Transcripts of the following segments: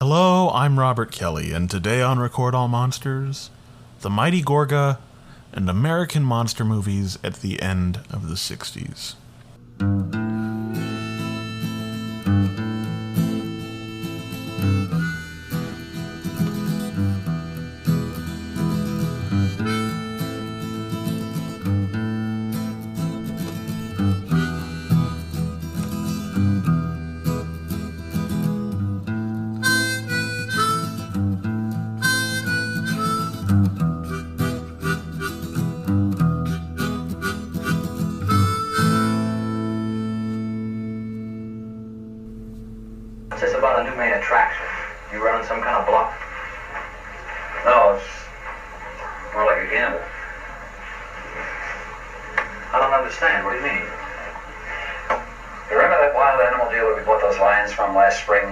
Hello, I'm Robert Kelly, and today on Record All Monsters, the mighty Gorga and American monster movies at the end of the 60s. What's this about a new main attraction? You running some kind of bluff? No, it's more like a gamble. I don't understand. What do you mean? You remember that wild animal dealer we bought those lions from last spring?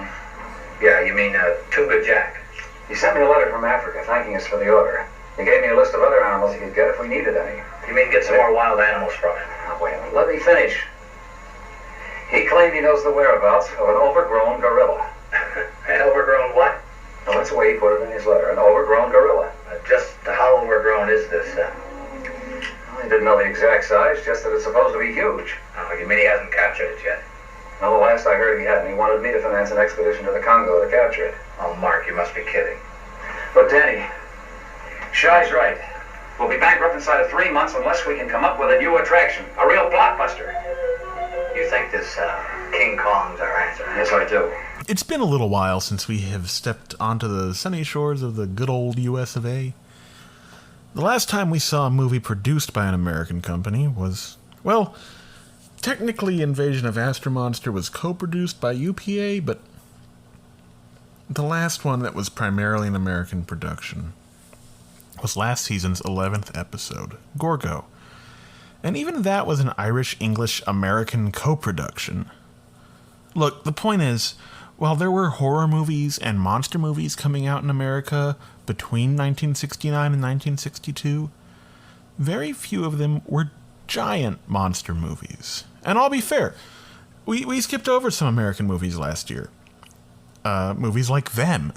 Yeah, you mean Tuga Jack? He sent me a letter from Africa thanking us for the order. He gave me a list of other animals he could get if we needed any. You mean get some more wild animals from him? Now, wait a minute. Let me finish. He claimed he knows the whereabouts of an overgrown gorilla. An overgrown what? Well, that's the way he put it in his letter. An overgrown gorilla. Just how overgrown is this? Well, he didn't know the exact size, just that it's supposed to be huge. Oh, you mean he hasn't captured it yet? Well, the last I heard he hadn't. He wanted me to finance an expedition to the Congo to capture it. Oh, Mark, you must be kidding. Look, Danny, Shy's right. We'll be bankrupt inside of 3 months unless we can come up with a new attraction. A real blockbuster. You think this King Kong's our answer? Yes, I do. It's been a little while since we have stepped onto the sunny shores of the good old US of A. The last time we saw a movie produced by an American company was, well, technically Invasion of Astro Monster was co-produced by UPA, but the last one that was primarily an American production was last season's 11th episode, Gorgo. And even that was an Irish-English-American co-production. Look, the point is, while there were horror movies and monster movies coming out in America between 1969 and 1962, very few of them were giant monster movies. And I'll be fair, we skipped over some American movies last year. Movies like Them,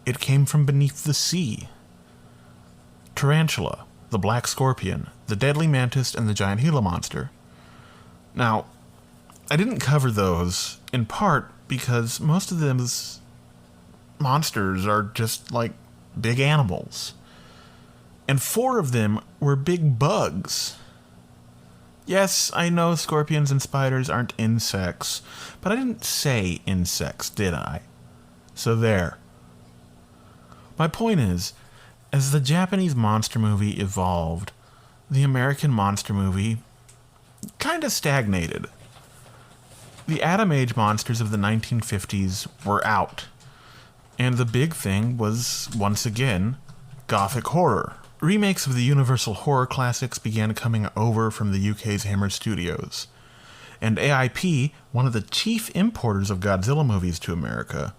It Came From Beneath the Sea, Tarantula, The Black Scorpion, The Deadly Mantis, and The Giant Gila Monster. Now, I didn't cover those, in part because most of those monsters are just like big animals. And 4 of them were big bugs. Yes, I know scorpions and spiders aren't insects, but I didn't say insects, did I? So there. My point is, as the Japanese monster movie evolved, the American monster movie kind of stagnated. The Atom Age monsters of the 1950s were out, and the big thing was, once again, Gothic horror. Remakes of the Universal horror classics began coming over from the UK's Hammer Studios, and AIP, one of the chief importers of Godzilla movies to America,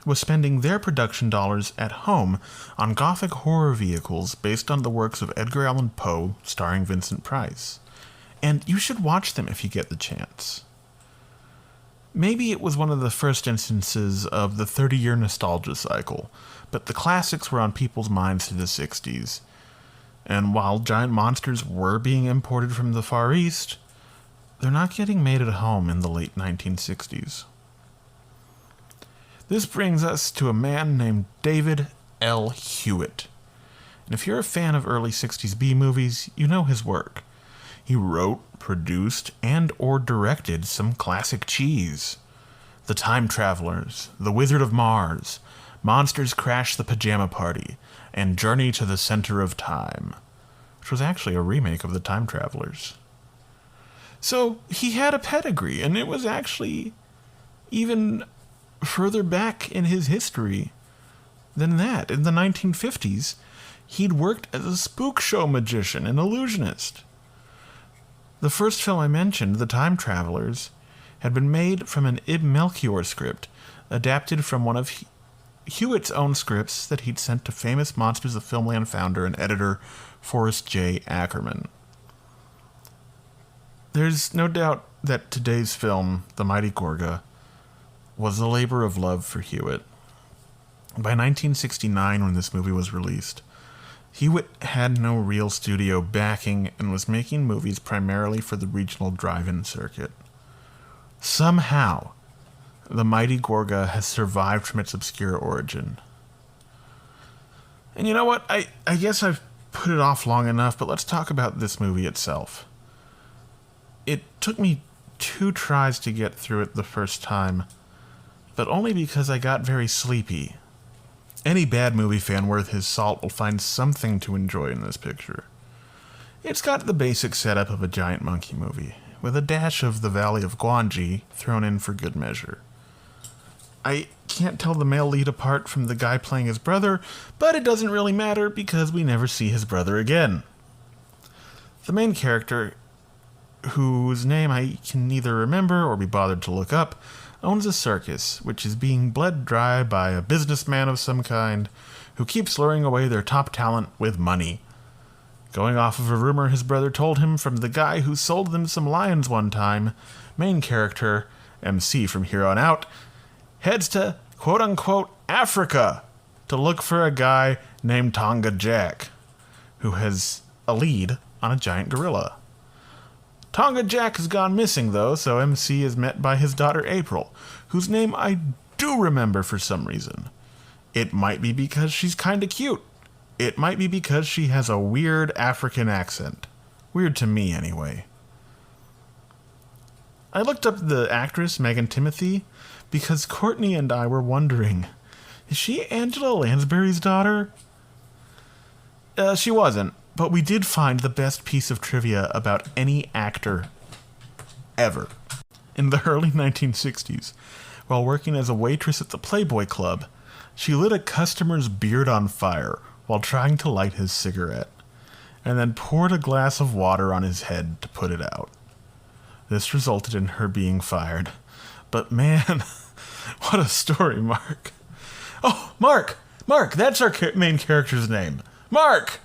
was spending their production dollars at home on Gothic horror vehicles based on the works of Edgar Allan Poe, starring Vincent Price. And you should watch them if you get the chance. Maybe it was one of the first instances of the 30-year nostalgia cycle, but the classics were on people's minds through the 60s. And while giant monsters were being imported from the Far East, they're not getting made at home in the late 1960s. This brings us to a man named David L. Hewitt. And if you're a fan of early 60s B-movies, you know his work. He wrote, produced, and or directed some classic cheese. The Time Travelers, The Wizard of Mars, Monsters Crash the Pajama Party, and Journey to the Center of Time, which was actually a remake of The Time Travelers. So he had a pedigree, and it was actually even further back in his history than that. In the 1950s, he'd worked as a spook show magician and illusionist. The first film I mentioned, The Time Travelers, had been made from an Ibn Melchior script, adapted from one of Hewitt's own scripts that he'd sent to famous Monsters of Filmland founder and editor Forrest J. Ackerman. There's no doubt that today's film, The Mighty Gorga, was a labor of love for Hewitt. By 1969, when this movie was released, Hewitt had no real studio backing and was making movies primarily for the regional drive-in circuit. Somehow, the mighty Gorga has survived from its obscure origin. And you know what? I guess I've put it off long enough, but let's talk about this movie itself. It took me 2 tries to get through it the first time, but only because I got very sleepy. Any bad movie fan worth his salt will find something to enjoy in this picture. It's got the basic setup of a giant monkey movie, with a dash of the Valley of Guanji thrown in for good measure. I can't tell the male lead apart from the guy playing his brother, but it doesn't really matter because we never see his brother again. The main character, whose name I can neither remember or be bothered to look up, owns a circus, which is being bled dry by a businessman of some kind who keeps luring away their top talent with money. Going off of a rumor his brother told him from the guy who sold them some lions one time, main character, MC from here on out, heads to quote-unquote Africa to look for a guy named Tonga Jack, who has a lead on a giant gorilla. Tonga Jack has gone missing, though, so MC is met by his daughter April, whose name I do remember for some reason. It might be because she's kinda cute. It might be because she has a weird African accent. Weird to me, anyway. I looked up the actress, Megan Timothy, because Courtney and I were wondering, is she Angela Lansbury's daughter? She wasn't. But we did find the best piece of trivia about any actor ever. In the early 1960s, while working as a waitress at the Playboy Club, she lit a customer's beard on fire while trying to light his cigarette, and then poured a glass of water on his head to put it out. This resulted in her being fired. But man, what a story, Mark. Oh, Mark! Mark, that's our main character's name. Mark!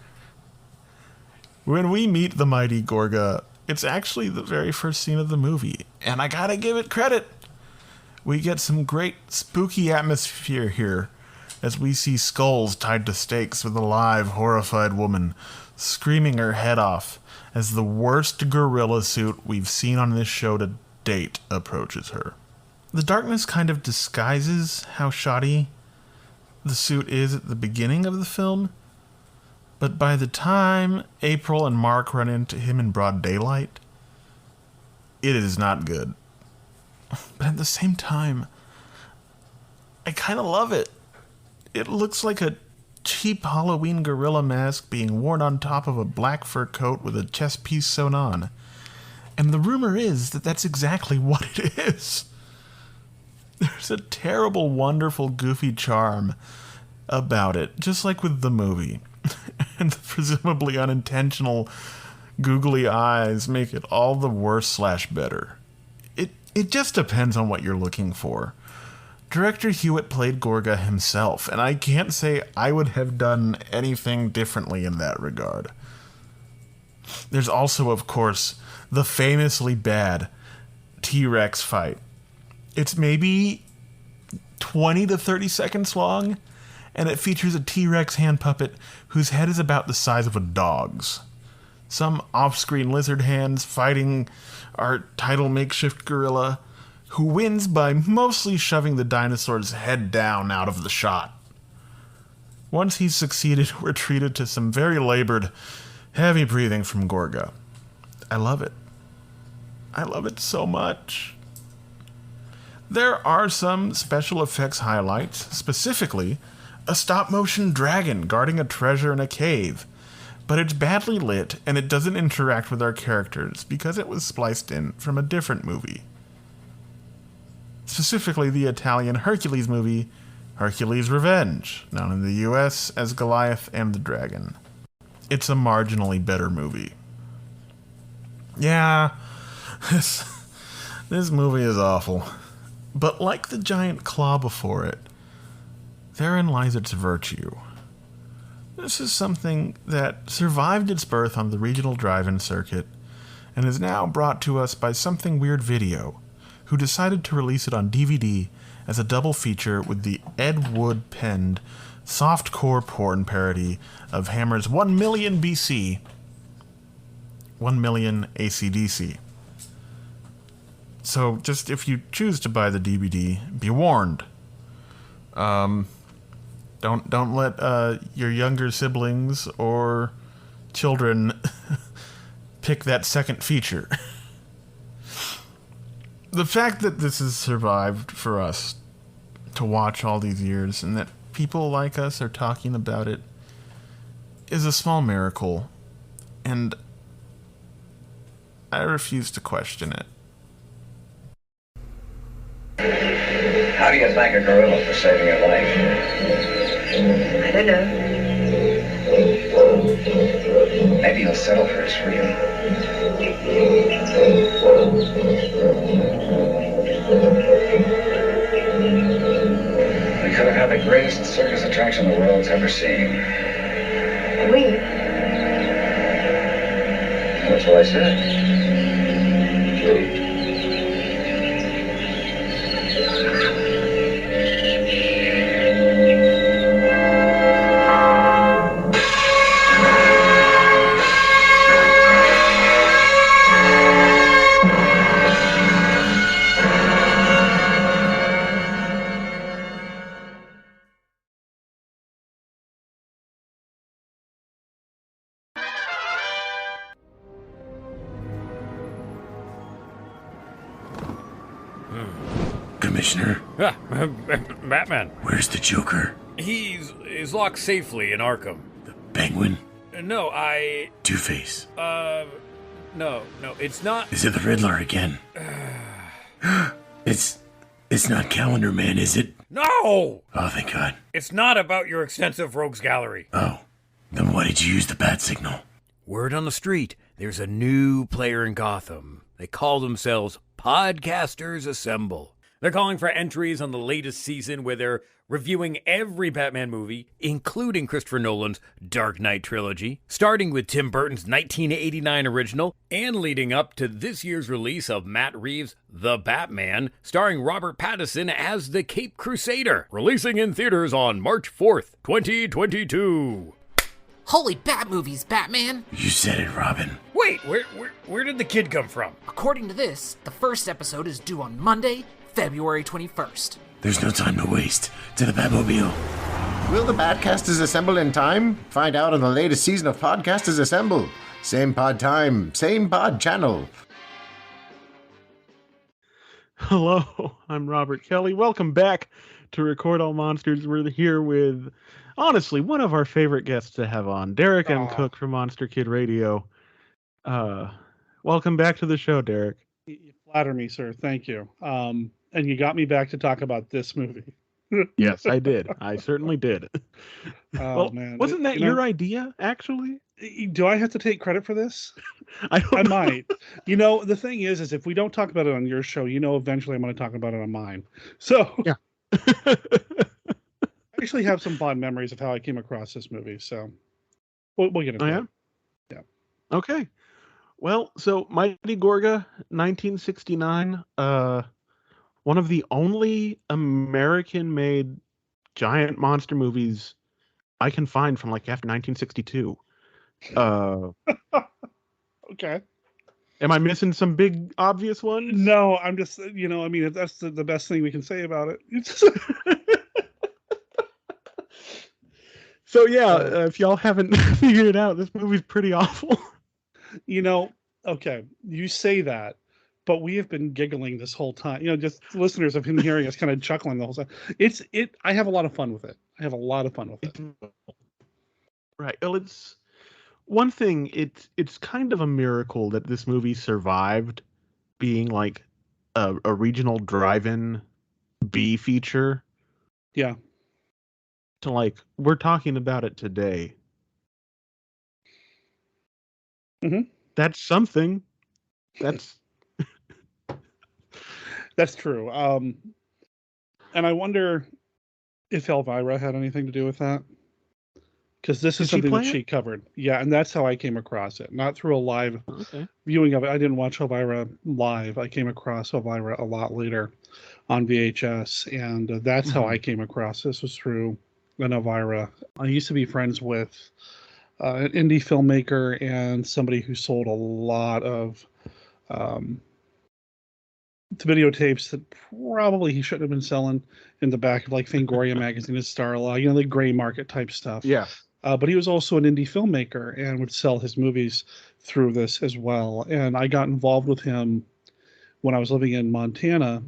When we meet the mighty Gorga, it's actually the very first scene of the movie, and I gotta give it credit. We get some great spooky atmosphere here as we see skulls tied to stakes with a live, horrified woman screaming her head off as the worst gorilla suit we've seen on this show to date approaches her. The darkness kind of disguises how shoddy the suit is at the beginning of the film, but by the time April and Mark run into him in broad daylight, it is not good. But at the same time, I kind of love it. It looks like a cheap Halloween gorilla mask being worn on top of a black fur coat with a chest piece sewn on. And the rumor is that that's exactly what it is. There's a terrible, wonderful, goofy charm about it, just like with the movie. And the presumably unintentional googly eyes make it all the worse / better. It just depends on what you're looking for. Director Hewitt played Gorga himself, and I can't say I would have done anything differently in that regard. There's also, of course, the famously bad T-Rex fight. It's maybe 20 to 30 seconds long, and it features a T-Rex hand puppet whose head is about the size of a dog's. Some off-screen lizard hands fighting our title makeshift gorilla, who wins by mostly shoving the dinosaur's head down out of the shot. Once he's succeeded, we're treated to some very labored, heavy breathing from Gorga. I love it. I love it so much. There are some special effects highlights, specifically a stop-motion dragon guarding a treasure in a cave, but it's badly lit and it doesn't interact with our characters because it was spliced in from a different movie. Specifically the Italian Hercules movie, Hercules Revenge, known in the US as Goliath and the Dragon. It's a marginally better movie. Yeah, this movie is awful. But like the giant claw before it, therein lies its virtue. This is something that survived its birth on the regional drive-in circuit and is now brought to us by Something Weird Video, who decided to release it on DVD as a double feature with the Ed Wood penned softcore porn parody of Hammer's 1 million BC, 1 million AC/DC. So just if you choose to buy the DVD, be warned. Don't let your younger siblings or children pick that second feature. The fact that this has survived for us to watch all these years and that people like us are talking about it is a small miracle, and I refuse to question it. How do you thank a gorilla for saving your life? I don't know. Maybe you'll settle for his freedom. We could have had the greatest circus attraction the world's ever seen. We? That's what I said. Commissioner, Batman. where's the Joker? He's locked safely in Arkham. The Penguin? No, Two-Face? no, it's not. Is it the Riddler again? It's not Calendar Man, is it? No! Oh, thank God. It's not about your extensive rogues gallery. Oh, then why did you use the bat signal? Word on the street, there's a new player in Gotham. They call themselves Podcasters Assemble. They're calling for entries on the latest season where they're reviewing every Batman movie, including Christopher Nolan's Dark Knight trilogy, starting with Tim Burton's 1989 original, and leading up to this year's release of Matt Reeves' The Batman, starring Robert Pattinson as the Cape Crusader, releasing in theaters on March 4th, 2022. Holy bat movies, Batman! You said it, Robin. Wait, where did the kid come from? According to this, the first episode is due on Monday, February 21st. There's no time to waste. To the Batmobile. Will the Badcasters assemble in time? Find out on the latest season of Podcasters Assemble. Same pod time, same pod channel. Hello, I'm Robert Kelly. Welcome back to Record All Monsters. We're here with, honestly, one of our favorite guests to have on, Derek M. Koch from Monster Kid Radio. Welcome back to the show, Derek. You flatter me, sir. Thank you. And you got me back to talk about this movie. Yes, I did. I certainly did. Oh, well, man. Wasn't that your idea, actually? Do I have to take credit for this? I might. The thing is if we don't talk about it on your show, eventually I'm going to talk about it on mine. So yeah. I actually have some fond memories of how I came across this movie. So we'll get into it. Yeah. Okay. Well, so Mighty Gorga, 1969, one of the only American-made giant monster movies I can find from after 1962. Okay. Am I missing some big obvious ones? No, I'm just, that's the best thing we can say about it. So yeah, if y'all haven't figured it out, this movie's pretty awful. Okay, you say that, but we have been giggling this whole time. Just listeners have been hearing us kind of chuckling the whole time. I have a lot of fun with it. Right. Well, it's one thing. It's kind of a miracle that this movie survived being like a regional drive-in B feature. Yeah. To we're talking about it today. Mm-hmm. That's something. That's true. And I wonder if Elvira had anything to do with that. because this is Did she something that play she it? covered. Yeah, and that's how I came across it, not through a live Okay. viewing of it. I didn't watch Elvira live. I came across Elvira a lot later on VHS, and that's how I came across this, was through an Elvira. I used to be friends with an indie filmmaker and somebody who sold a lot of videotapes that probably he shouldn't have been selling in the back of like Fangoria magazine and Starlaw, the gray market type stuff. Yeah. But he was also an indie filmmaker and would sell his movies through this as well. And I got involved with him when I was living in Montana,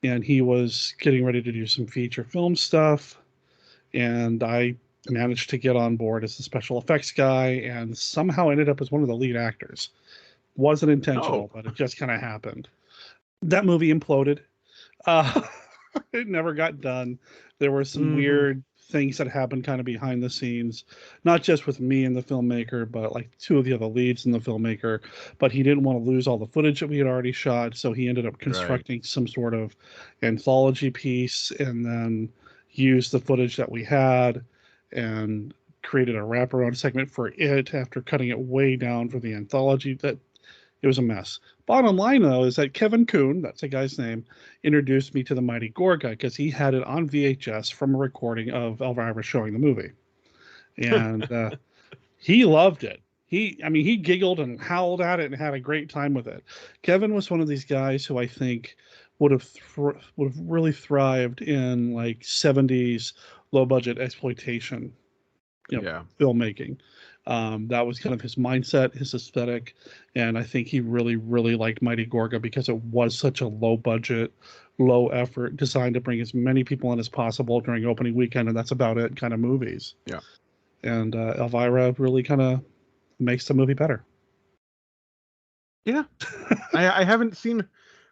and he was getting ready to do some feature film stuff. And I managed to get on board as the special effects guy and somehow ended up as one of the lead actors. Wasn't intentional, but it just kind of happened. That movie imploded. Uh, it never got done. There were some weird things that happened kind of behind the scenes, not just with me and the filmmaker, but like two of the other leads and the filmmaker. But he didn't want to lose all the footage that we had already shot, so he ended up constructing some sort of anthology piece and then used the footage that we had and created a wraparound segment for it after cutting it way down for the anthology. That it was a mess. Bottom line, though, is that Kevin Kuhn, that's the guy's name, introduced me to the Mighty Gorga because he had it on VHS from a recording of Elvira showing the movie. And he loved it. He giggled and howled at it and had a great time with it. Kevin was one of these guys who I think would have really thrived in like 70s low budget exploitation filmmaking. That was kind of his mindset, his aesthetic, and I think he really, really liked Mighty Gorga because it was such a low budget, low effort, designed to bring as many people in as possible during opening weekend, and that's about it kind of movies. Yeah. And Elvira really kind of makes the movie better. Yeah. I haven't seen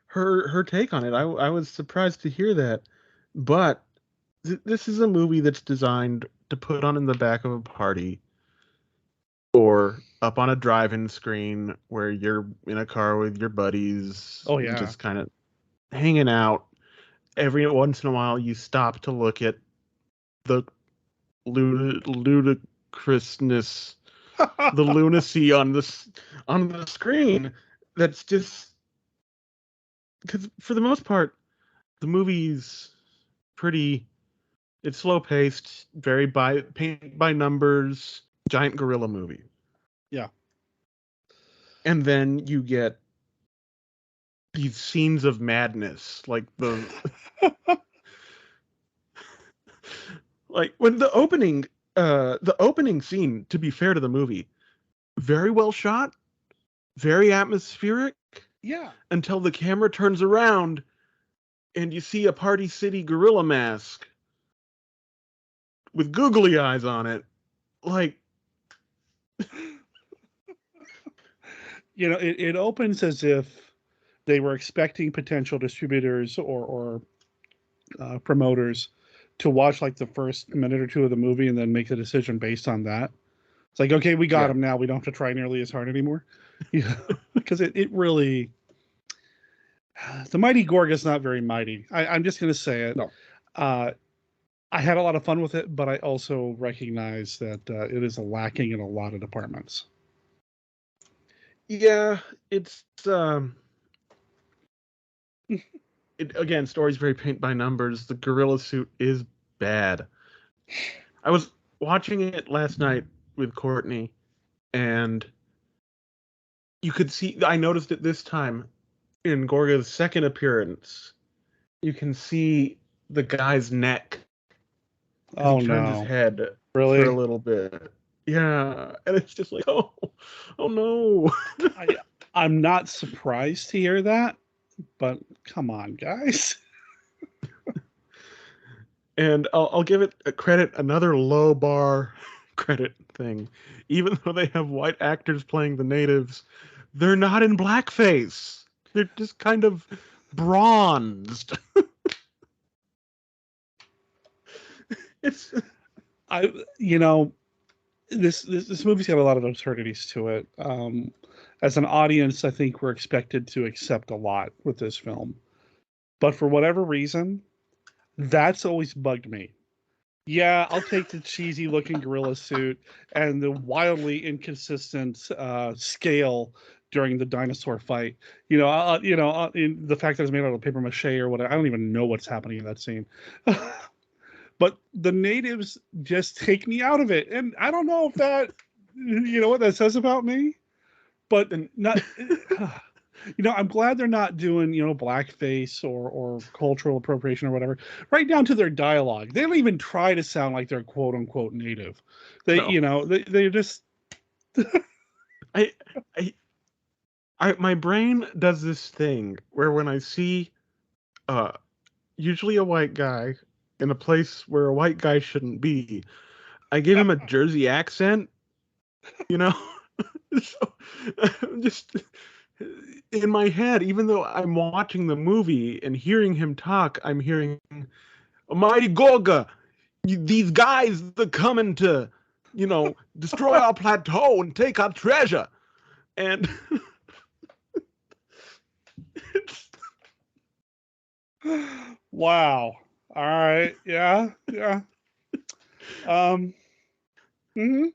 her take on it. I was surprised to hear that, but this is a movie that's designed to put on in the back of a party or up on a drive-in screen where you're in a car with your buddies. Oh, yeah. Just kind of hanging out. Every once in a while you stop to look at the ludicrousness, the lunacy on the screen. That's just because for the most part the movie's it's slow paced, very paint by numbers, giant gorilla movie. Yeah. And then you get these scenes of madness, like like when the opening scene, to be fair to the movie, very well shot, very atmospheric. Yeah. Until the camera turns around and you see a Party City gorilla mask with googly eyes on it. Like, it opens as if they were expecting potential distributors or promoters to watch like the first minute or two of the movie and then make the decision based on that. It's like, okay, we got him now. We don't have to try nearly as hard anymore. Yeah, because it really, the Mighty Gorga is not very mighty. I'm just going to say it. No. I had a lot of fun with it, but I also recognize that it is lacking in a lot of departments. Yeah, it's again, story's very paint by numbers. The gorilla suit is bad. I was watching it last night with Courtney, and you could see, I noticed it this time in Gorga's second appearance. You can see the guy's neck. Oh, he turns his head really for a little bit. Yeah, and it's just like, oh no. I'm not surprised to hear that, but come on, guys. And I'll give it a credit, another low bar credit thing. Even though they have white actors playing the natives, they're not in blackface. They're just kind of bronzed. This movie's got a lot of absurdities to it. As an audience, I think we're expected to accept a lot with this film. But for whatever reason, that's always bugged me. Yeah, I'll take the cheesy looking gorilla suit and the wildly inconsistent scale during the dinosaur fight. In the fact that it's made out of paper mache or whatever. I don't even know what's happening in that scene. But the natives just take me out of it, and I don't know if that, what that says about me. But not. I'm glad they're not doing, blackface or cultural appropriation or whatever, right down to their dialogue. They don't even try to sound like they're quote unquote native. They, No. they just. I, my brain does this thing where when I see, usually a white guy in a place where a white guy shouldn't be, I give him a Jersey accent, So, just in my head, even though I'm watching the movie and hearing him talk, I'm hearing, Mighty Gorga, these guys are coming to, destroy our plateau and take our treasure. And Wow. All right. Yeah. Yeah. Mhm.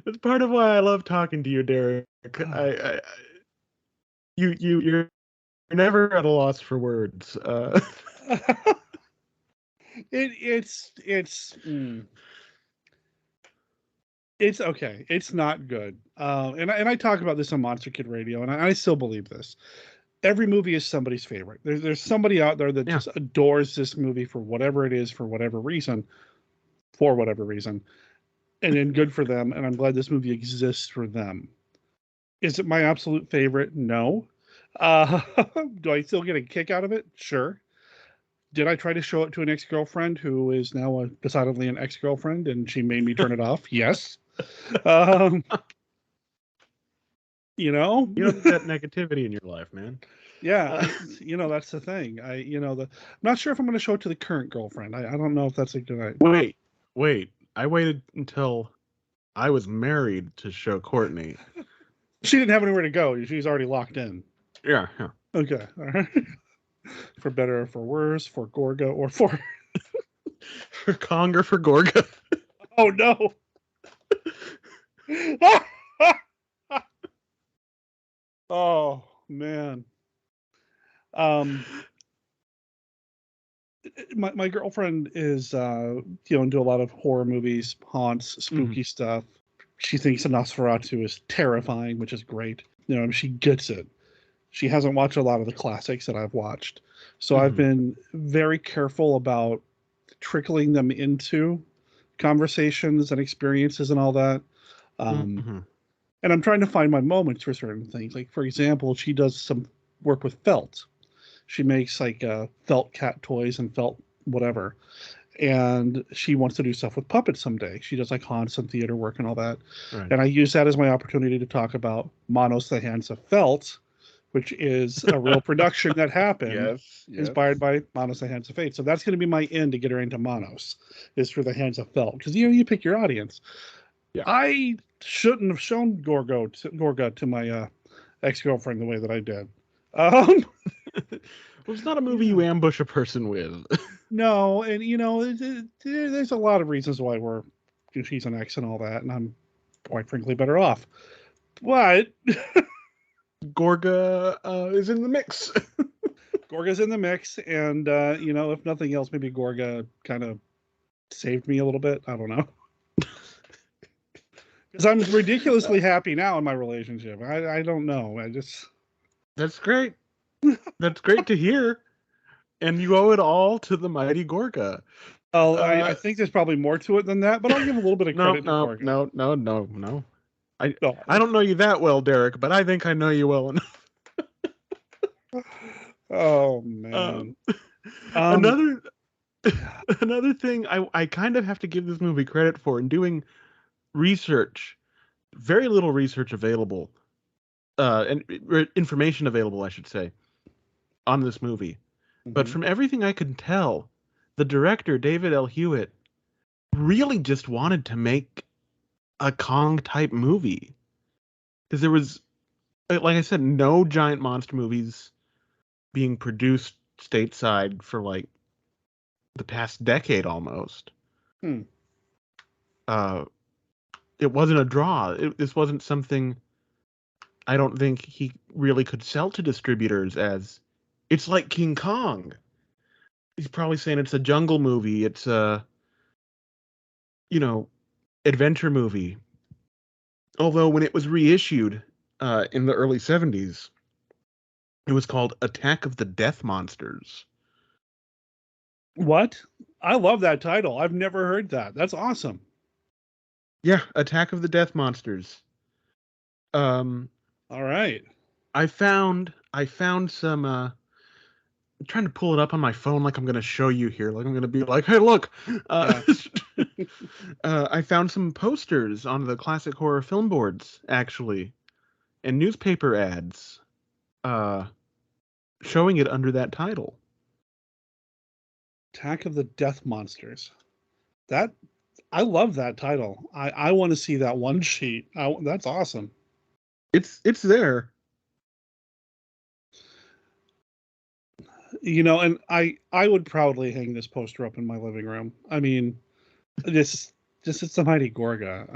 It's part of why I love talking to you, Derek. You're never at a loss for words. It's okay. It's not good. And I talk about this on Monster Kid Radio, and I still believe this. Every movie is somebody's favorite. There's somebody out there that just adores this movie for whatever it is, for whatever reason, and then good for them. And I'm glad this movie exists for them. Is it my absolute favorite? No. Do I still get a kick out of it? Sure. Did I try to show it to an ex-girlfriend who is now decidedly an ex-girlfriend, and she made me turn it off? Yes. You don't get that negativity in your life, man. Yeah, that's the thing. I'm not sure if I'm going to show it to the current girlfriend. I don't know if that's a good idea. Wait. I waited until I was married to show Courtney. She didn't have anywhere to go. She's already locked in. Yeah. Okay. All right. For better or for worse, for Gorga or for for Kong or for Gorga. Oh no. Oh man. My girlfriend is into a lot of horror movies, haunts, spooky stuff. She thinks Nosferatu is terrifying, which is great. She gets it. She hasn't watched a lot of the classics that I've watched. So I've been very careful about trickling them into conversations and experiences and all that. And I'm trying to find my moments for certain things. Like, for example, she does some work with felt. She makes like felt cat toys and felt whatever. And she wants to do stuff with puppets someday. She does like haunts and theater work and all that. Right. And I use that as my opportunity to talk about Manos the Hands of Felt, which is a real production that happened, inspired by Manos the Hands of Fate. So that's going to be my end to get her into Manos, is for the Hands of Felt. Because, you pick your audience. Yeah. I shouldn't have shown Gorga to my ex-girlfriend the way that I did. Well, it's not a movie you ambush a person with. No, and there's a lot of reasons why she's an ex and all that, and I'm quite frankly better off. But Gorga is in the mix. Gorga's in the mix, and if nothing else, maybe Gorga kind of saved me a little bit. I don't know. Because I'm ridiculously happy now in my relationship. I don't know. That's great. That's great to hear. And you owe it all to the mighty Gorga. Oh, I think there's probably more to it than that, but I'll give a little bit of credit to Gorga. No. I don't know you that well, Derek, but I think I know you well enough. Oh, man. Another thing I kind of have to give this movie credit for in doing research, very little research available, and information available, I should say, on this movie. But from everything I could tell, the director, David L. Hewitt, really just wanted to make a Kong-type movie. Because there was, like I said, no giant monster movies being produced stateside for, the past decade almost. Hmm. It wasn't a draw. This wasn't something I don't think he really could sell to distributors as it's like King Kong. He's probably saying it's a jungle movie. It's a, adventure movie. Although when it was reissued in the early 70s, it was called Attack of the Death Monsters. What? I love that title. I've never heard that. That's awesome. Yeah, Attack of the Death Monsters. All right. I found some I'm trying to pull it up on my phone like I'm going to show you here. Like I'm going to be like, "Hey, look." I found some posters on the classic horror film boards actually and newspaper ads showing it under that title. Attack of the Death Monsters. I love that title. I want to see that one sheet. That's awesome. It's there. And I would proudly hang this poster up in my living room. I mean, it's the mighty Gorga.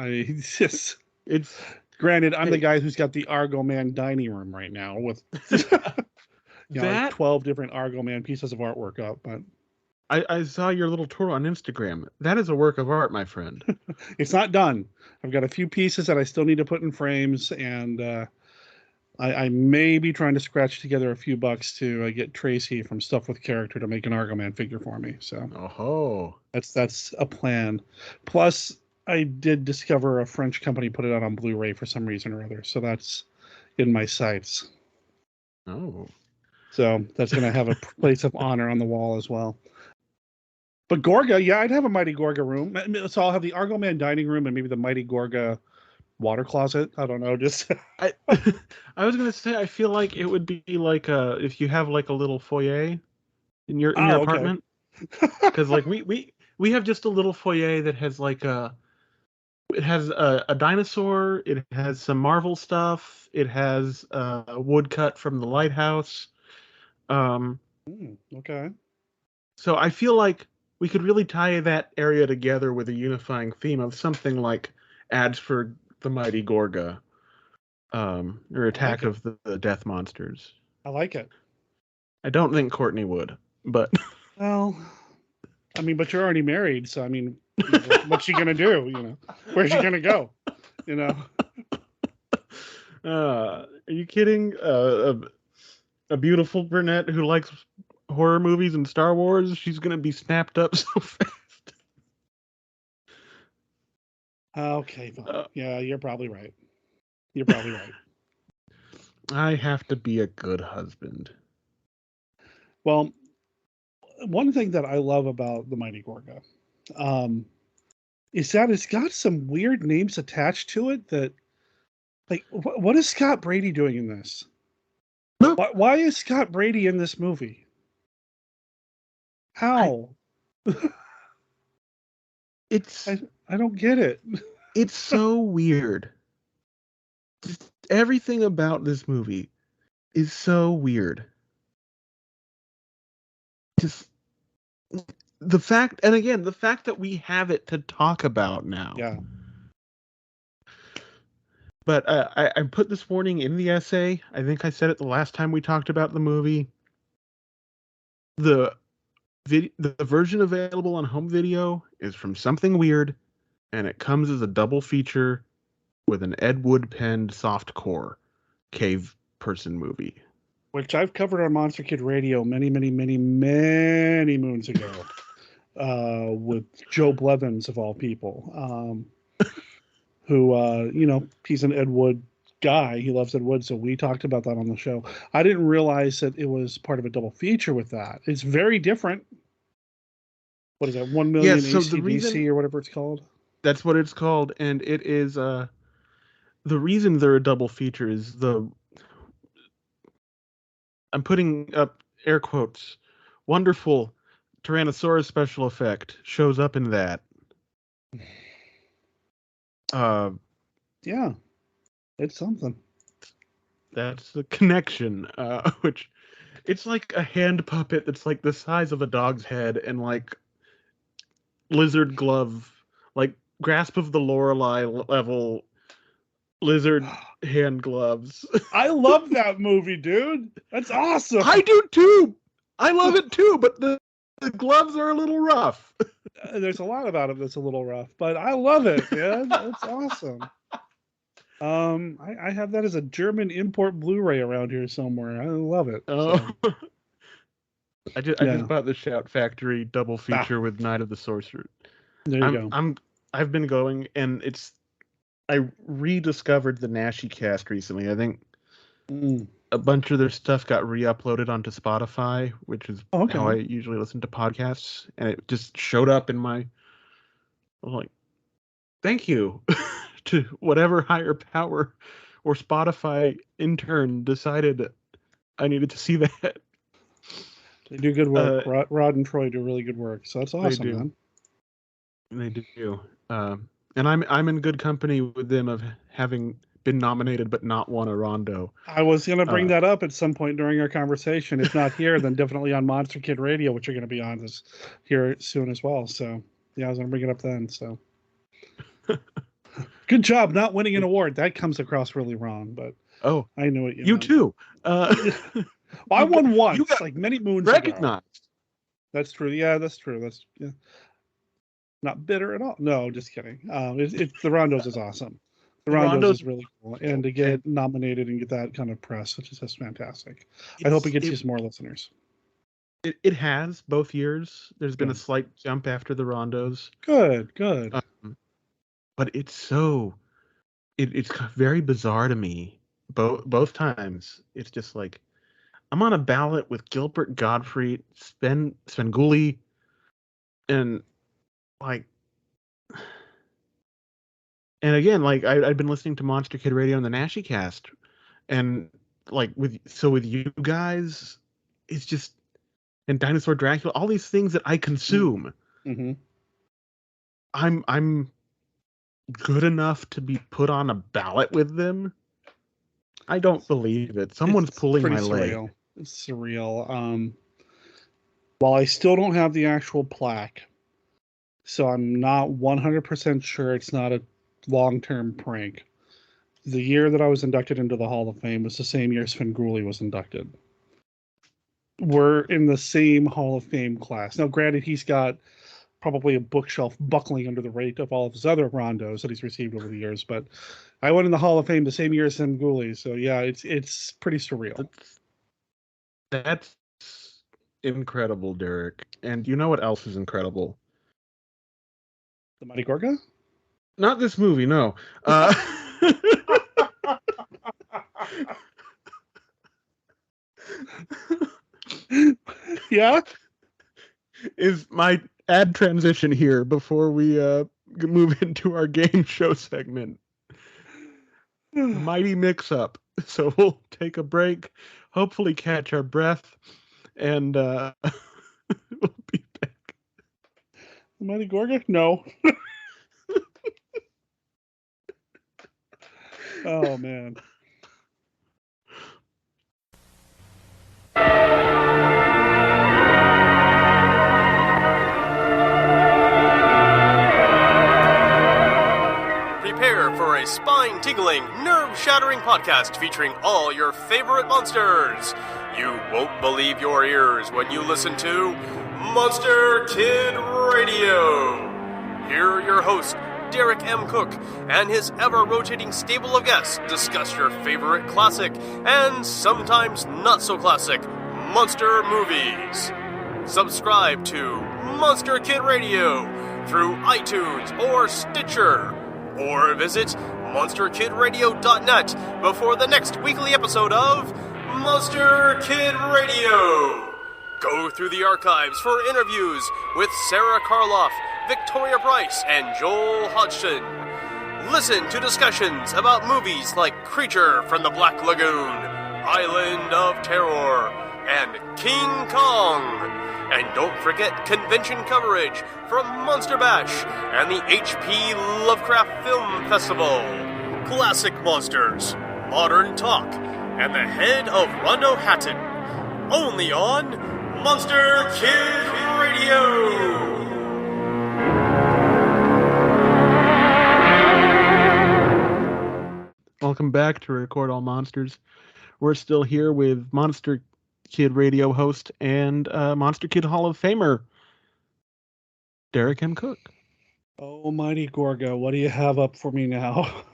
It's granted, I'm the guy who's got the Argo Man dining room right now with like 12 different Argo Man pieces of artwork up, but I saw your little tour on Instagram. That is a work of art, my friend. It's not done. I've got a few pieces that I still need to put in frames, and I may be trying to scratch together a few bucks to get Tracy from Stuff with Character to make an Argo Man figure for me. So, that's a plan. Plus, I did discover a French company put it out on Blu-ray for some reason or other, so that's in my sights. Oh, so that's going to have a place of honor on the wall as well. But Gorga, yeah, I'd have a Mighty Gorga room. So I'll have the Argo Man dining room and maybe the Mighty Gorga water closet. I don't know. Just I was gonna say I feel like it would be like if you have like a little foyer in your apartment, because like we have just a little foyer that has like it has a dinosaur, it has some Marvel stuff, it has a woodcut from the lighthouse. Okay. So I feel like we could really tie that area together with a unifying theme of something like ads for the Mighty Gorga, or Attack of the Death Monsters. I like it. I don't think Courtney would, but well, I mean, but you're already married, so I mean, what's she gonna do? Where's she gonna go? Are you kidding? A beautiful brunette who likes horror movies and Star Wars, she's gonna be snapped up so fast. Okay, yeah, you're probably right. I have to be a good husband. Well, one thing that I love about the Mighty Gorga is that it's got some weird names attached to it that, like, what is Scott Brady doing in this? Why is Scott Brady in this movie? How? I don't get it. It's so weird. Just everything about this movie is so weird. Just the fact that we have it to talk about now. Yeah. But I put this warning in the essay. I think I said it the last time we talked about the movie. The version available on home video is from Something Weird, and it comes as a double feature with an Ed Wood penned softcore cave person movie, which I've covered on Monster Kid Radio many moons ago, with Joe Blevins of all people, who he's an Ed Wood guy. He loves Ed Wood, so we talked about that on the show. I didn't realize that it was part of a double feature with that. It's very different. What is that? 1 million ACDC or whatever it's called. That's what it's called, and it is the reason they're a double feature is I'm putting up air quotes, wonderful Tyrannosaurus special effect shows up in that. Yeah, it's something. That's the connection, which it's like a hand puppet that's like the size of a dog's head and like lizard glove, like Grasp of the Lorelei level lizard hand gloves. I love that movie, dude. That's awesome. I do too. I love it too, but the gloves are a little rough. There's a lot about it that's a little rough, but I love it, man. It's awesome. I have that as a German import Blu-ray around here somewhere. I love it. Oh. So. I just bought the Shout Factory double feature with Night of the Sorcerer. There you go. I've been going, and I rediscovered the Nashi cast recently. I think a bunch of their stuff got re-uploaded onto Spotify, which is how I usually listen to podcasts, and it just showed up in my. I was like, thank you to whatever higher power or Spotify intern decided I needed to see that. They do good work. Rod and Troy do really good work, so that's awesome, man. They do. And I'm in good company with them of having been nominated but not won a Rondo. I was going to bring that up at some point during our conversation. If not here, then definitely on Monster Kid Radio, which you're going to be on this here soon as well. So, yeah, I was going to bring it up then. So, good job not winning an award. That comes across really wrong, but I knew it. You too. Well, I won once, like many moons recognized. ago. That's true. Yeah, that's true. That's not bitter at all. No, just kidding. The Rondos is awesome. The Rondos is really cool, and to get nominated and get that kind of press, which is just fantastic. I hope it gets you some more listeners. It has both years. There's been a slight jump after the Rondos. Good. But it's it's very bizarre to me. Both times, it's just like I'm on a ballot with Gilbert Gottfried, Svengoolie, and like, and again, like I've been listening to Monster Kid Radio and the Nashi cast, and like with you guys, it's just, and Dinosaur Dracula, all these things that I consume. Mm-hmm. I'm good enough to be put on a ballot with them. I don't believe it. Someone's pulling my leg. It's surreal. While I still don't have the actual plaque, so I'm not 100% sure it's not a long-term prank. The year that I was inducted into the Hall of Fame was the same year Svengoolie was inducted. We're in the same Hall of Fame class. Now, granted, he's got probably a bookshelf buckling under the weight of all of his other Rondos that he's received over the years, but I went in the Hall of Fame the same year as Svengoolie, so yeah, it's pretty surreal. That's incredible, Derek. And you know what else is incredible? The Mighty Gorga? Not this movie, no. Yeah? Is my ad transition here before we move into our game show segment. Mighty mix-up. So we'll take a break, hopefully catch our breath, and we'll be back. The Mighty Gorga? No. Oh, man. Prepare for a spine-tingling, nerve-shattering podcast featuring all your favorite monsters. You won't believe your ears when you listen to Monster Kid Radio. Here are your hosts, Derek M. Cook, and his ever-rotating stable of guests discuss your favorite classic and sometimes not-so-classic monster movies. Subscribe to Monster Kid Radio through iTunes or Stitcher, or visit monsterkidradio.net before the next weekly episode of Monster Kid Radio. Go through the archives for interviews with Sarah Karloff, Victoria Price, and Joel Hodgson. Listen to discussions about movies like Creature from the Black Lagoon, Island of Terror, and King Kong. And don't forget convention coverage from Monster Bash and the H.P. Lovecraft Film Festival. Classic monsters, modern talk, and the head of Rondo Hatton. Only on Monster Kid Radio. welcome back to Record All Monsters. We're still here with Monster Kid Radio host and Monster Kid Hall of Famer, Derek M. Cook. Oh, mighty Gorga, what do you have up for me now?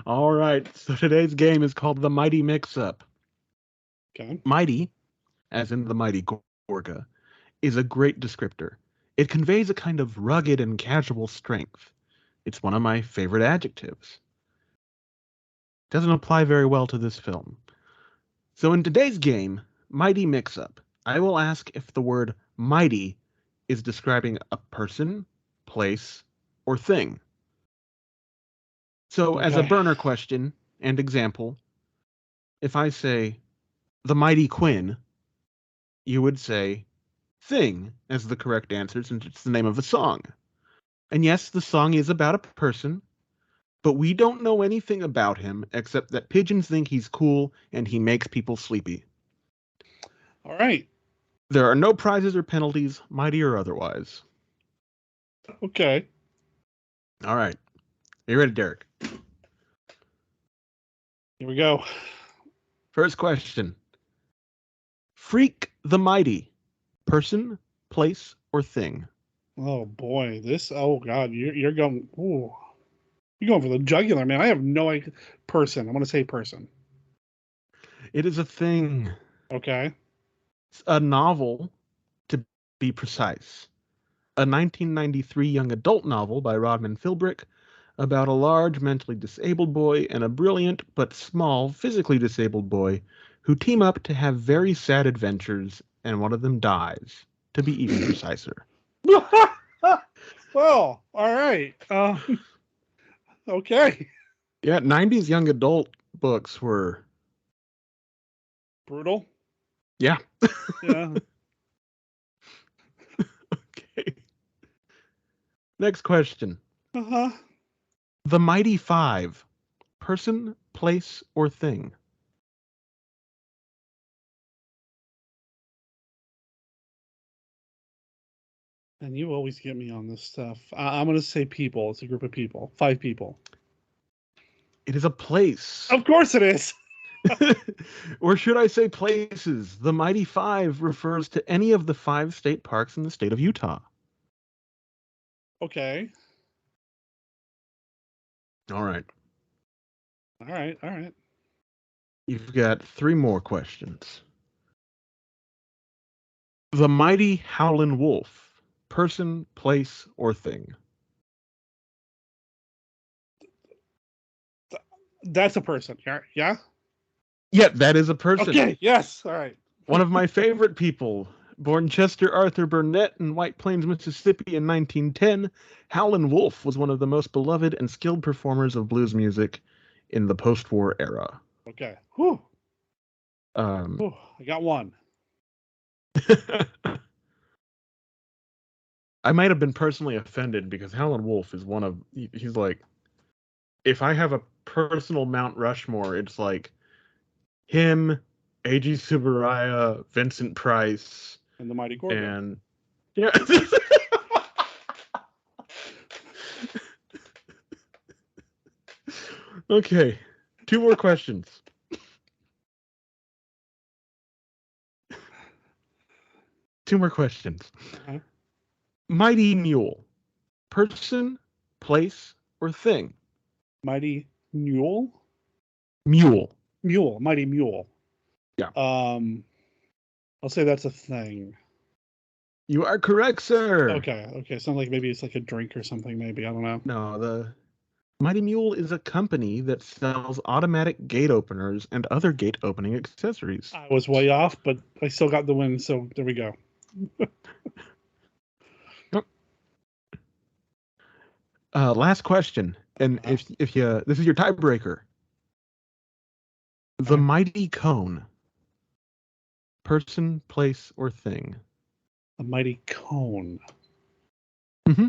All right, so today's game is called the Mighty Mix-Up. Okay. Mighty, as in the mighty Gorga, is a great descriptor. It conveys a kind of rugged and casual strength. It's one of my favorite adjectives. Doesn't apply very well to this film. So in today's game, Mighty Mix-Up, I will ask if the word mighty is describing a person, place, or thing. So as a burner question and example, if I say the Mighty Quinn, you would say thing as the correct answer since it's the name of a song. And yes, the song is about a person, but we don't know anything about him except that pigeons think he's cool and he makes people sleepy. All right. There are no prizes or penalties, mighty or otherwise. Okay. All right. Are you ready, Derek? Here we go. First question. Freak the Mighty. Person, place, or thing? Oh boy, oh god, you're going, ooh. You're going for the jugular, man. I have no idea. Person. I'm going to say person. It is a thing. Okay. It's a novel, to be precise. A 1993 young adult novel by Rodman Philbrick about a large mentally disabled boy and a brilliant but small physically disabled boy who team up to have very sad adventures, and one of them dies, to be even preciser. Well, all right. Okay. Yeah, 90s young adult books were... brutal? Yeah. Yeah. Okay. Next question. Uh-huh. The Mighty Five. Person, place, or thing? And you always get me on this stuff. I'm going to say people. It's a group of people. 5 people. It is a place. Of course it is. Or should I say places? The Mighty Five refers to any of the 5 state parks in the state of Utah. Okay. All right. All right. You've got 3 more questions. The Mighty Howlin' Wolf. Person, place, or thing? That's a person. Yeah? Yeah, that is a person. Okay, yes. All right. One of my favorite people. Born Chester Arthur Burnett in White Plains, Mississippi in 1910, Howlin' Wolf was one of the most beloved and skilled performers of blues music in the post-war era. Okay. Whew. I got one. I might have been personally offended because Howlin' Wolf is he's like, if I have a personal Mount Rushmore, it's like him, A.G. Subaraya, Vincent Price, and the Mighty Gorga. And yeah. Okay. 2 more questions. Uh-huh. Mighty Mule. Person, place, or thing? Mighty Mule? Mule. Mighty Mule. Yeah. I'll say that's a thing. You are correct, sir. Okay. Sounds like maybe it's like a drink or something, maybe. I don't know. No, the Mighty Mule is a company that sells automatic gate openers and other gate opening accessories. I was way off, but I still got the win, so there we go. Last question, and if you this is your tiebreaker. The Mighty Cone. Person, place, or thing? A mighty cone. Mm-hmm.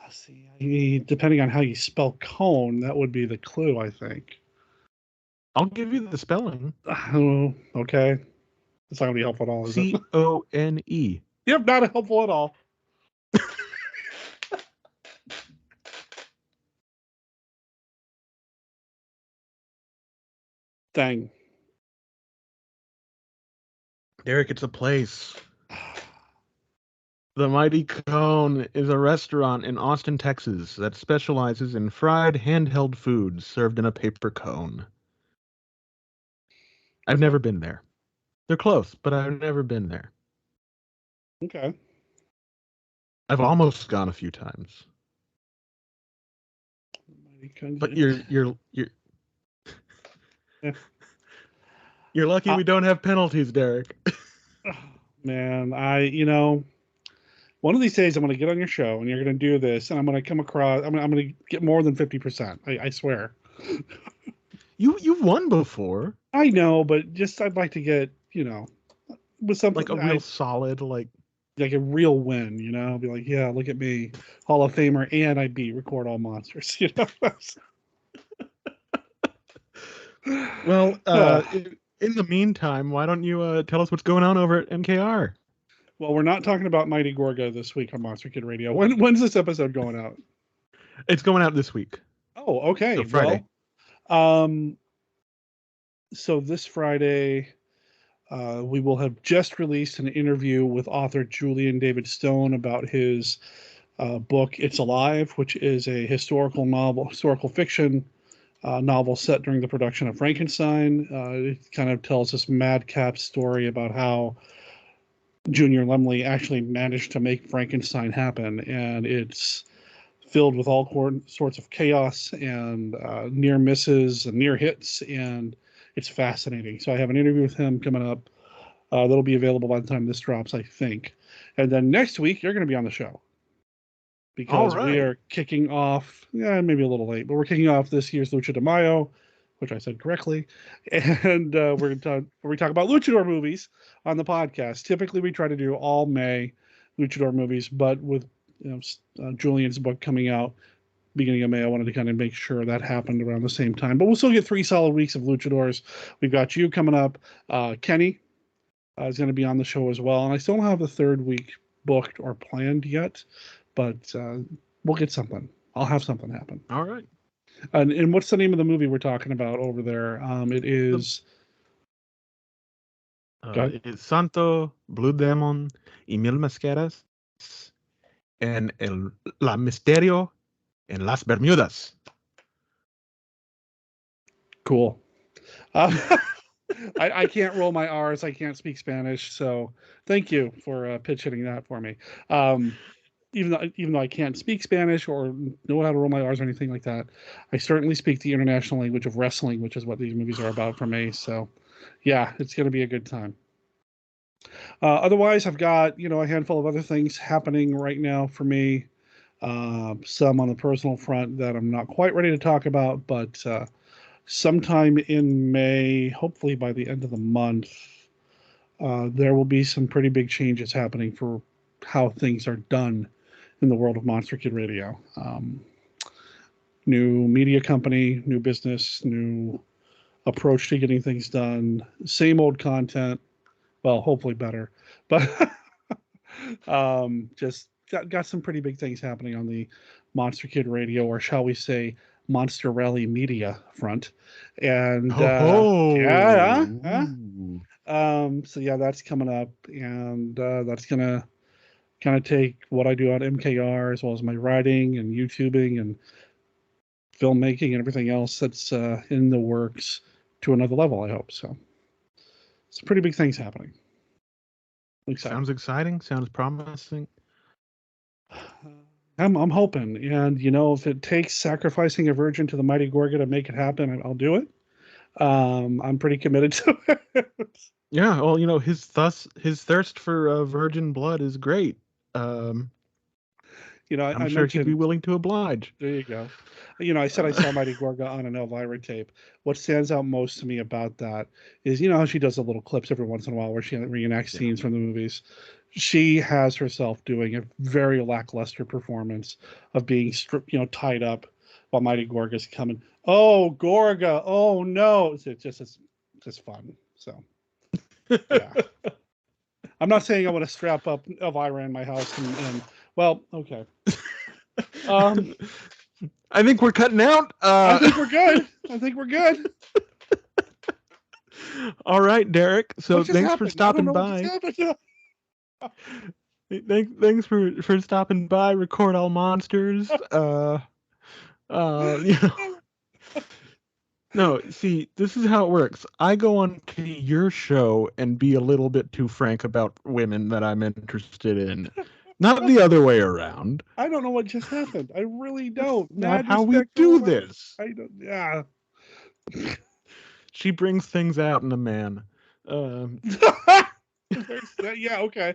Let's see. Depending on how you spell cone, that would be the clue, I think. I'll give you the spelling. Oh, okay. It's not going to be helpful at all, is it? C-O-N-E. Yep, not helpful at all. thing. Derek, it's a place. The Mighty Cone is a restaurant in Austin, Texas that specializes in fried handheld foods served in a paper cone. I've never been there. They're close, but I've never been there. Okay. I've almost gone a few times. But you're lucky we don't have penalties, Derek. Man, one of these days I'm going to get on your show and you're going to do this, and I'm going to come across. I'm going to get more than 50%. I swear. You've won before. I know, but just I'd like to get with something like a real solid like a real win. Be like, yeah, look at me, Hall of Famer, and I beat Record All Monsters. Well, in the meantime, why don't you tell us what's going on over at MKR? Well, we're not talking about Mighty Gorga this week on Monster Kid Radio. When's this episode going out? It's going out this week. Oh, okay. So Friday. Well, so this Friday, we will have just released an interview with author Julian David Stone about his book "It's Alive," which is a historical fiction novel set during the production of Frankenstein. It kind of tells this madcap story about how Junior Lumley actually managed to make Frankenstein happen, and it's filled with all sorts of chaos and near misses and near hits, and it's fascinating. So I have an interview with him coming up that'll be available by the time this drops, I think. And then next week, you're going to be on the show because we are kicking off, maybe a little late, but we're kicking off this year's Lucha de Mayo, which I said correctly. And we're going to talk about luchador movies on the podcast. Typically, we try to do all May luchador movies, but with Julian's book coming out beginning of May, I wanted to kind of make sure that happened around the same time. But we'll still get 3 solid weeks of luchadors. We've got you coming up. Kenny is going to be on the show as well. And I still don't have the 3rd week booked or planned yet, but we'll get something. I'll have something happen. All right. And what's the name of the movie we're talking about over there? It is... it's Santo, Blue Demon, y Mil Máscaras, and La Misterio en Las Bermudas. Cool. I can't roll my R's. I can't speak Spanish. So thank you for pitch hitting that for me. Even though I can't speak Spanish or know how to roll my R's or anything like that, I certainly speak the international language of wrestling, which is what these movies are about for me. So yeah, it's going to be a good time. Otherwise, I've got, a handful of other things happening right now for me. Some on the personal front that I'm not quite ready to talk about, but sometime in May, hopefully by the end of the month, there will be some pretty big changes happening for how things are done in the world of Monster Kid Radio. New media company, new business, new approach to getting things done, same old content. Well, hopefully better, but just got some pretty big things happening on the Monster Kid Radio, or shall we say, Monster Rally Media front. And so yeah, that's coming up, and that's gonna kind of take what I do on MKR as well as my writing and YouTubing and filmmaking and everything else that's in the works to another level, I hope. So some pretty big things happening. Sounds exciting. Sounds promising. I'm hoping. And, if it takes sacrificing a virgin to the mighty Gorga to make it happen, I'll do it. I'm pretty committed to it. Yeah. Well, his thirst for virgin blood is great. I'm sure he'd be willing to oblige. There you go. I said I saw Mighty Gorga on an Elvira tape. What stands out most to me about that is, how she does the little clips every once in a while where she reenacts scenes from the movies. She has herself doing a very lackluster performance of being tied up while Mighty Gorga's coming. Oh, Gorga! Oh no! It's just fun. So, yeah. I'm not saying I want to strap up Elvira in my house and well, okay. I think we're cutting out. I think we're good. All right, Derek. So What just thanks happened? for stopping I don't know by. what just happened. Thanks for stopping by. Record all monsters. You know. No, see, this is how it works. I go on to your show and be a little bit too frank about women that I'm interested in. Not the other way around. I don't know what just happened. I really don't. Not Mad how we respect do for women. this. I don't. Yeah. She brings things out in a man. Yeah. Okay.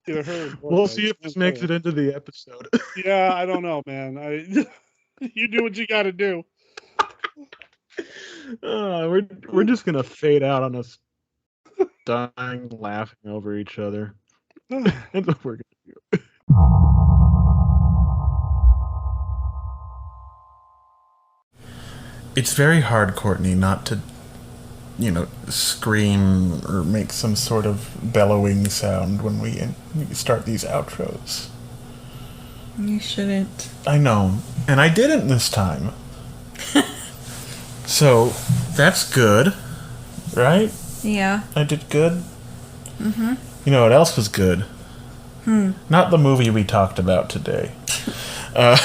Either her or We'll Gorga. see if this makes it into the episode. Yeah, I don't know, man. You do what you got to do. We're just gonna fade out on us dying laughing over each other. That's what we're gonna do. It's very hard, Courtney, not to, scream or make some sort of bellowing sound when we start these outros. You shouldn't. I know, and I didn't this time. So, that's good, right? Yeah. I did good. Mm-hmm. You know what else was good? Not the movie we talked about today. I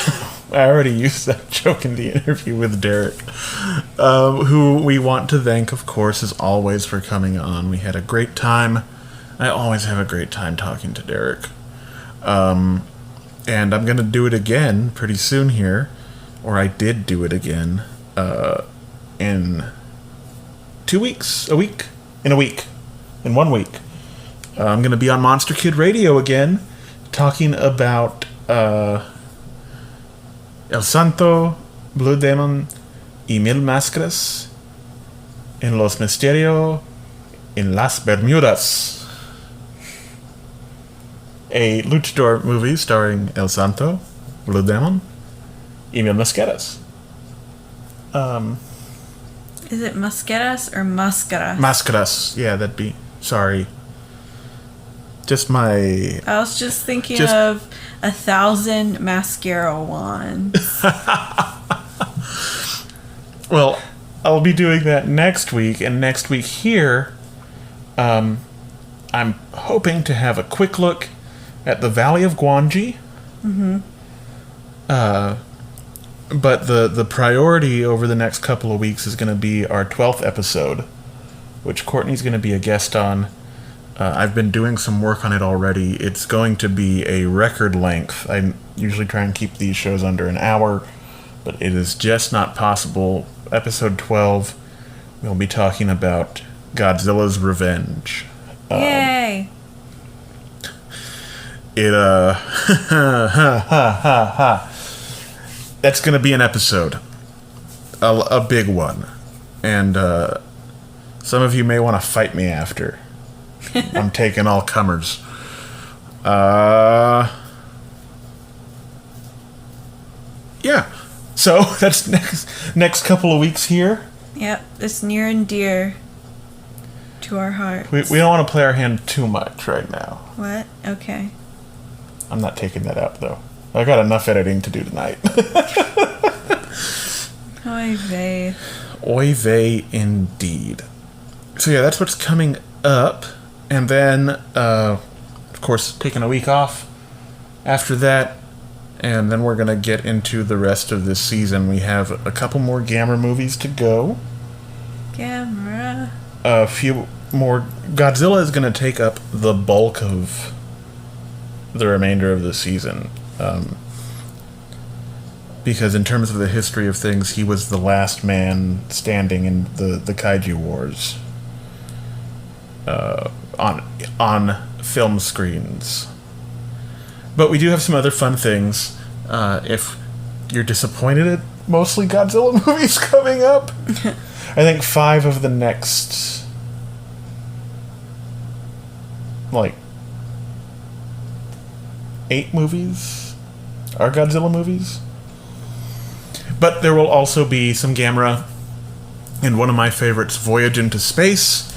already used that joke in the interview with Derek, who we want to thank, of course, as always, for coming on. We had a great time. I always have a great time talking to Derek. And I'm going to do it again pretty soon here, or I did do it again, in 2 weeks, in in 1 week. I'm going to be on Monster Kid Radio again, talking about El Santo, Blue Demon, y Mil Máscaras, en Los Misterios, en Las Bermudas. A luchador movie starring El Santo, Blue Demon, y Mil Máscaras. Is it mascaras or mascaras? Máscaras, yeah, that'd be, sorry. Just my... I was just thinking of 1,000 mascara wands. Well, I'll be doing that next week, and next week here, I'm hoping to have a quick look at the Valley of Guanji. Mm-hmm. But the priority over the next couple of weeks is going to be our 12th episode, which Courtney's going to be a guest on. I've been doing some work on it already. It's going to be a record length. I usually try and keep these shows under an hour, but it is just not possible. Episode 12, we'll be talking about Godzilla's Revenge. Yay! That's going to be an episode. A big one. And some of you may want to fight me after. I'm taking all comers. Yeah. So that's next couple of weeks here. Yep, it's near and dear to our hearts. We don't want to play our hand too much right now. What? Okay. I'm not taking that out, though. I got enough editing to do tonight. Oy vey. Oy vey indeed. So yeah, that's what's coming up. And then, of course, taking a week off after that. And then we're going to get into the rest of this season. We have a couple more Gamera movies to go. Gamera. A few more. Godzilla is going to take up the bulk of the remainder of the season. Because in terms of the history of things, he was the last man standing in the Kaiju Wars. On film screens. But we do have some other fun things. If you're disappointed at mostly Godzilla movies coming up, I think 5 of the next 8 movies are Godzilla movies. But there will also be some Gamera, and one of my favorites, Voyage into Space,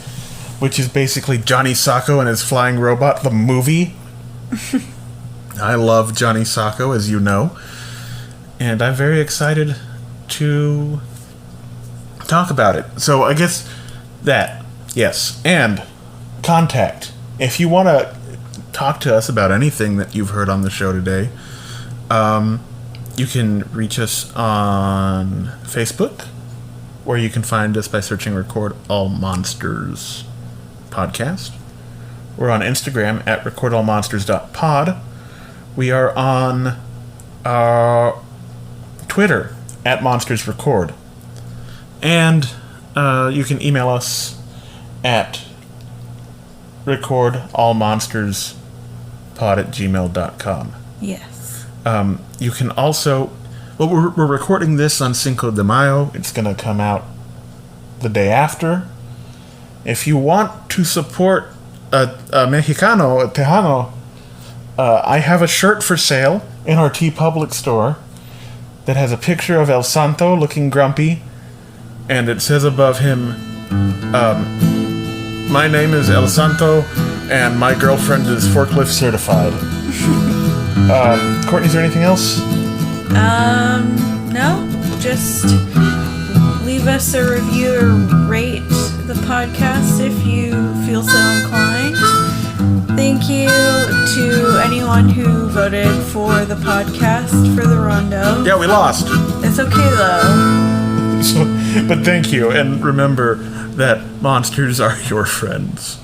which is basically Johnny Sacco and his flying robot, the movie. I love Johnny Sacco, as you know, and I'm very excited to talk about it. So I guess that, yes. And contact. If you want to talk to us about anything that you've heard on the show today, you can reach us on Facebook, where you can find us by searching Record All Monsters Podcast. We're on Instagram at recordallmonsters.pod. We are on Twitter at monstersrecord. And you can email us at recordallmonsterspod@gmail.com. Yes. You can also... Well, we're recording this on Cinco de Mayo. It's going to come out the day after. If you want to support a Mexicano, a Tejano, I have a shirt for sale in our TeePublic store that has a picture of El Santo looking grumpy, and it says above him, my name is El Santo, and my girlfriend is forklift certified. Courtney, is there anything else? No. Just leave us a review or rate the podcast if you feel so inclined. Thank you to anyone who voted for the podcast for the Rondo. Yeah, we lost. It's okay, though. But thank you, and remember that monsters are your friends.